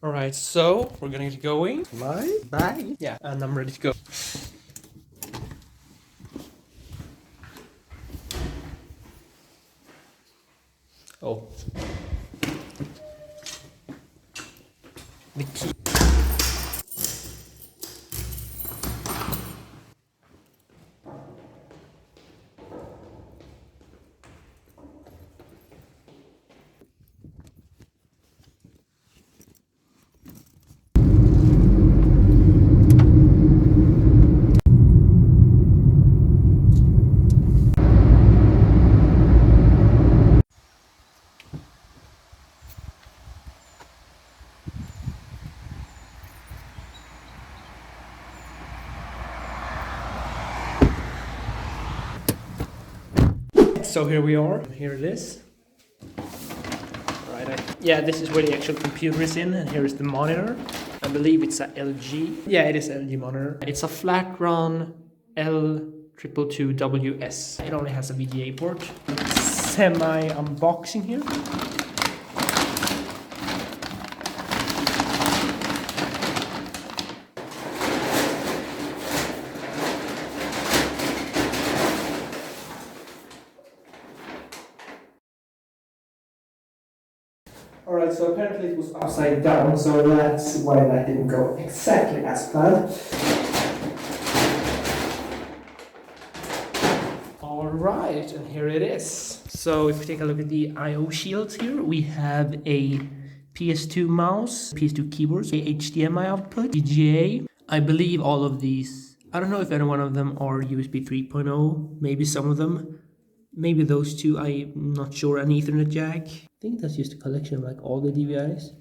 Alright, so we're gonna get going. My bag. Yeah, and I'm ready to go. Oh. The key. So here we are. Here it is. Right. Yeah, this is where the actual computer is in, and here is the monitor. I believe it's a LG. Yeah, it is LG monitor. It's a flat run L222WS. It only has a VGA port. Semi unboxing here. Alright, so apparently it was upside down, so that's why that didn't go exactly as planned. Alright, and here it is. So if we take a look at the I/O shields here, we have a PS2 mouse, PS2 keyboards, a HDMI output, VGA. I believe all of these, I don't know if any one of them are USB 3.0, maybe some of them. Maybe those two, I'm not sure, an Ethernet jack. I think that's just a collection of like all the DVIs.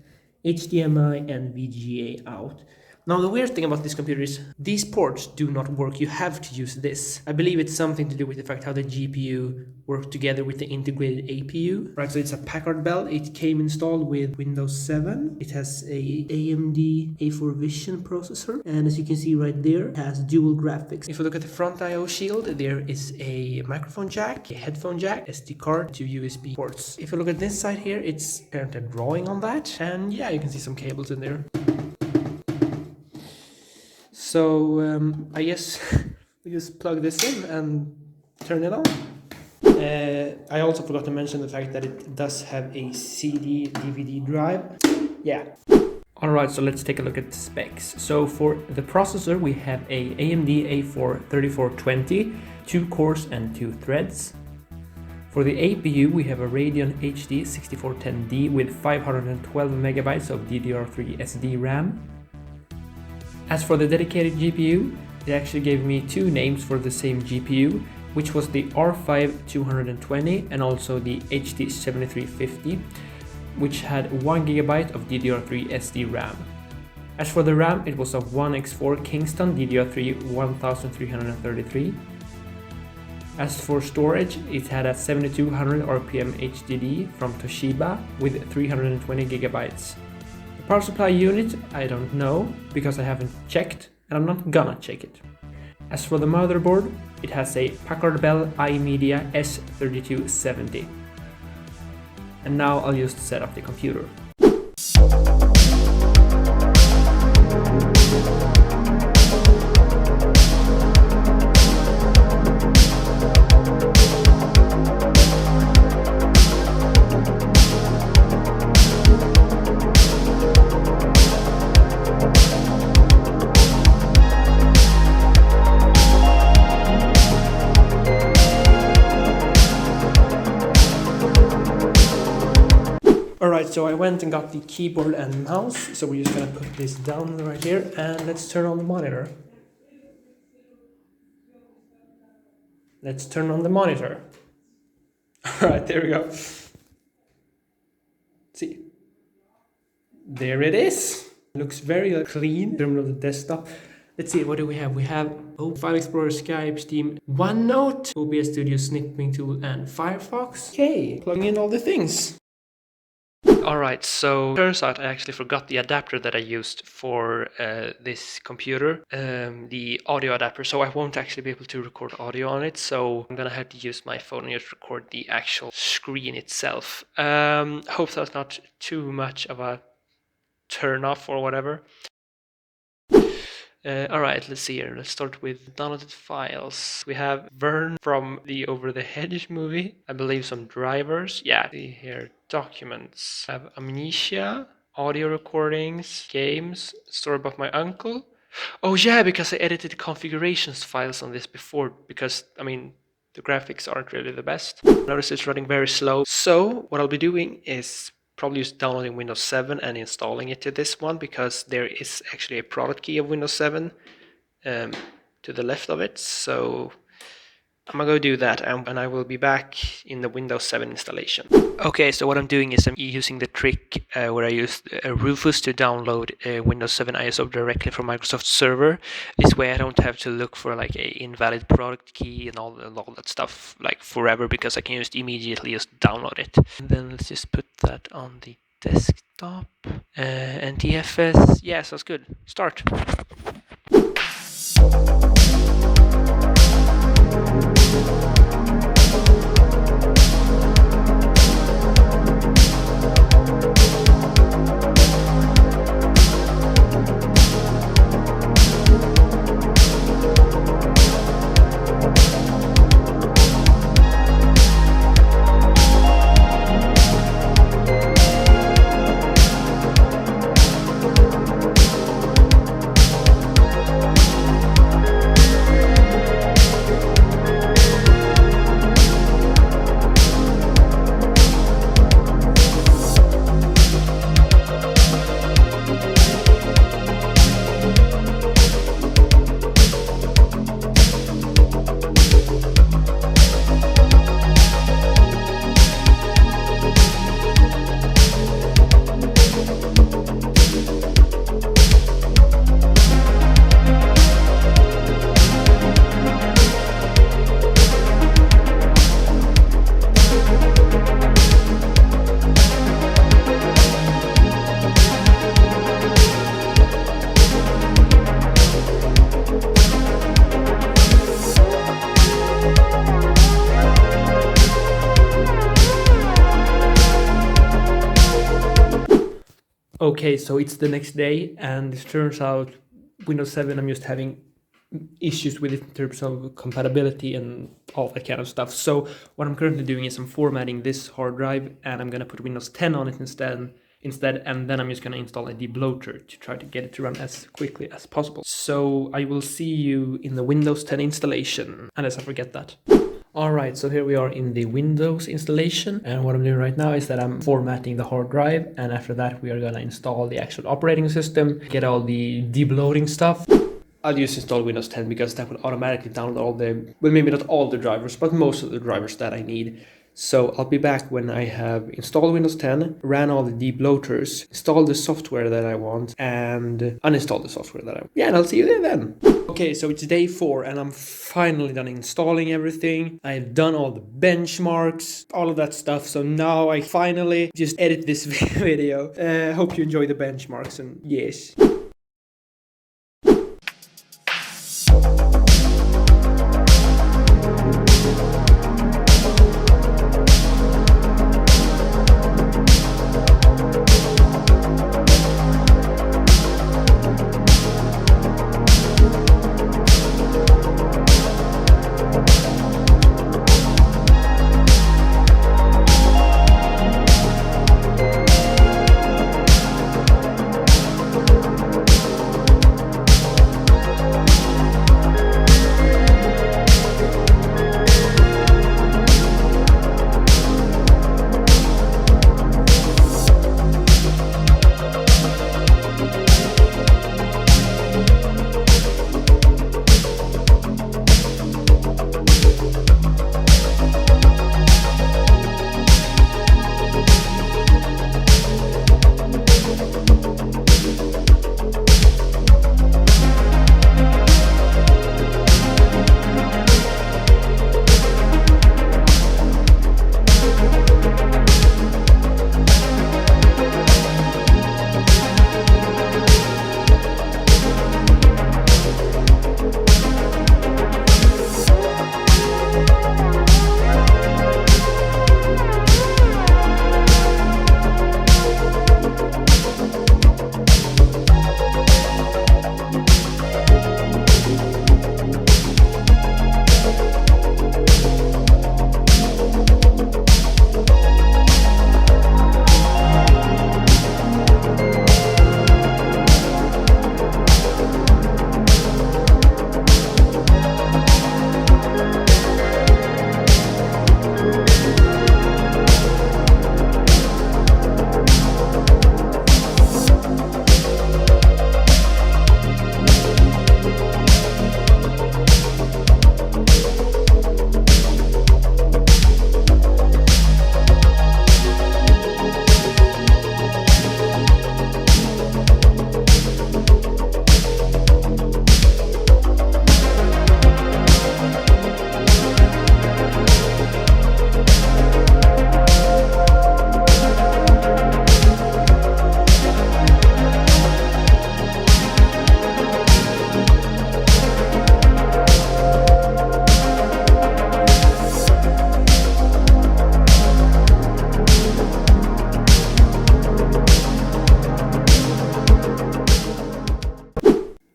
HDMI and VGA out. Now the weird thing about this computer is these ports do not work. You have to use this. I believe it's something to do with the fact how the GPU works together with the integrated APU. Right, so it's a Packard Bell. It came installed with Windows 7. It has a AMD A4 Vision processor. And as you can see right there, it has dual graphics. If you look at the front I/O shield, there is a microphone jack, a headphone jack, SD card, two USB ports. If you look at this side here, it's apparently a drawing on that. And yeah, you can see some cables in there. So I guess we just plug this in and turn it on. I also forgot to mention the fact that it does have a CD DVD drive. Yeah. Alright, so let's take a look at the specs. So for the processor we have a AMD A4 3420, 2 cores and 2 threads. For the APU we have a Radeon HD 6410D with 512 megabytes of DDR3 SD RAM. As for the dedicated GPU, it actually gave me two names for the same GPU, which was the R5 220 and also the HD 7350, which had 1 GB of DDR3 SD RAM. As for the RAM, it was a 1x4 Kingston DDR3 1333. As for storage, it had a 7200 RPM HDD from Toshiba with 320 GB. Power supply unit, I don't know, because I haven't checked, and I'm not gonna check it. As for the motherboard, it has a Packard Bell iMedia S3270. And now I'll just set up the computer. Alright, so I went and got the keyboard and mouse, so we're just gonna put this down right here and let's turn on the monitor. Let's turn on the monitor. Alright, there we go. See. There it is. Looks very clean in terms of the desktop. Let's see, what do we have? We have File Explorer, Skype, Steam, OneNote, OBS Studio, Snipping Tool, and Firefox. Okay, plugging in all the things. Alright, so turns out I actually forgot the adapter that I used for this computer, the audio adapter, so I won't actually be able to record audio on it, so I'm gonna have to use my phone and just record the actual screen itself. Hope that's not too much of a turn off or whatever. Alright, let's see here. Let's start with downloaded files. We have Vern from the Over the Hedge movie. I believe some drivers. Yeah, see here. Documents. I have Amnesia, audio recordings, games, story about my uncle. Oh yeah, because I edited configurations files on this before, because, I mean, the graphics aren't really the best. Notice it's running very slow. So what I'll be doing is probably just downloading Windows 7 and installing it to this one, because there is actually a product key of Windows 7 to the left of it. So I'm gonna go do that, and I will be back in the Windows 7 installation. Okay, so what I'm doing is I'm using the trick where I used Rufus to download Windows 7 ISO directly from Microsoft Server. This way I don't have to look for like a invalid product key and all that stuff like forever, because I can just immediately just download it. And then let's just put that on the desktop. NTFS, yeah, sounds good. Start. Okay, so it's the next day, and it turns out Windows 7, I'm just having issues with it in terms of compatibility and all that kind of stuff. So what I'm currently doing is I'm formatting this hard drive, and I'm gonna put Windows 10 on it instead, and then I'm just gonna install a debloater to try to get it to run as quickly as possible. So I will see you in the Windows 10 installation, unless I forget that. Alright, so here we are in the Windows installation, and what I'm doing right now is that I'm formatting the hard drive, and after that we are gonna install the actual operating system, get all the debloating stuff. I'll just install Windows 10 because that will automatically download all the, well, maybe not all the drivers, but most of the drivers that I need. So I'll be back when I have installed Windows 10, ran all the debloaters, installed the software that I want, and uninstalled the software that I want. Yeah, and I'll see you there then. Okay, so it's day 4, and I'm finally done installing everything. I've done all the benchmarks, all of that stuff. So now I finally just edit this video. Hope you enjoy the benchmarks, and yes.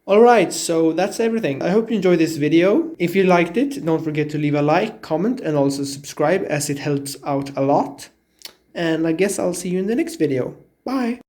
Alright, so that's everything. I hope you enjoyed this video. If you liked it, don't forget to leave a like, comment, and also subscribe, as it helps out a lot. And I guess I'll see you in the next video. Bye!